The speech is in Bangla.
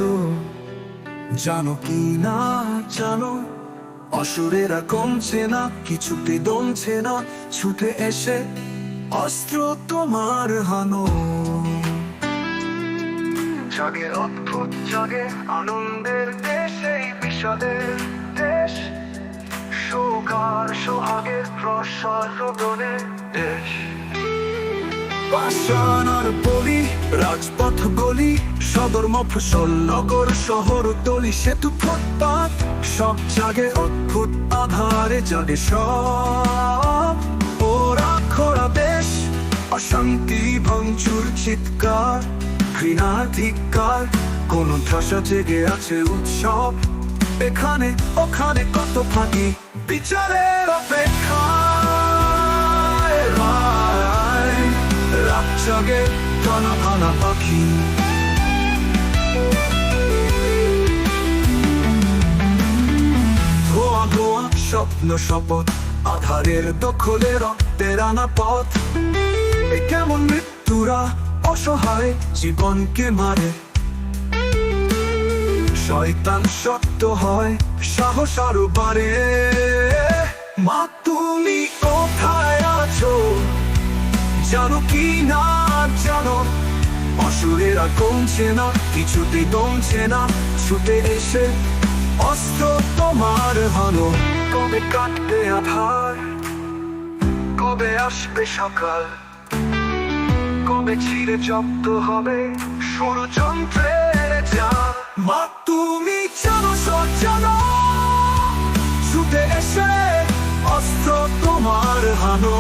আছো, জানো কি না জানো, অসুরেরা কমছে না, কিছুতে দমছে না, ছুটে এসে অস্ত্র তোমার হানো। জাগে অদ্ভুত জাগে আনন্দের দেশ, এই বিষাদের দেশ, শোকার সোহাগের প্রসারণে দেশ। পাষাণ আর বলি, রাজপথ গলি, সদর মফস্বল নগর শহর তলি, সেতু ফুটপাত, সব জাগে অদ্ভুত আধারে জাগে সব। ওরা খোড়া দেশ, অশান্তি ভাঙচুর চিৎকার, ঘৃণার ধিক্কার, কোন ধ্বসা জেগে আছে উৎসব। এখানে ওখানে কত ফাঁকি, বিচারের অপেক্ষায় রাত জাগে কানা ভানা পাখি। ধোয়া ধোয়া স্বপ্ন শপথ, আধারের দখলে রক্তের আনা পথ। এ কেমন মৃত্যুরা অসহায় জীবনকে মারে, শয়তান শক্ত হয়, সাহস আরো বাড়ে। মা তুমি কোথায় আছো, জানো কি না জানো, অসুরেরা কমছে না, কিছুতেই দমছে না, ছুটে এসে অস্ত্র তোমার হানো। কবে কাটবে আধার, কবে আসবে সকাল, কবে ছিঁড়ে জব্দ হবে ষড়যন্ত্রের জাল। মা তুমি জানো সব জানো, ছুটে এসে অস্ত্র তোমার হানো।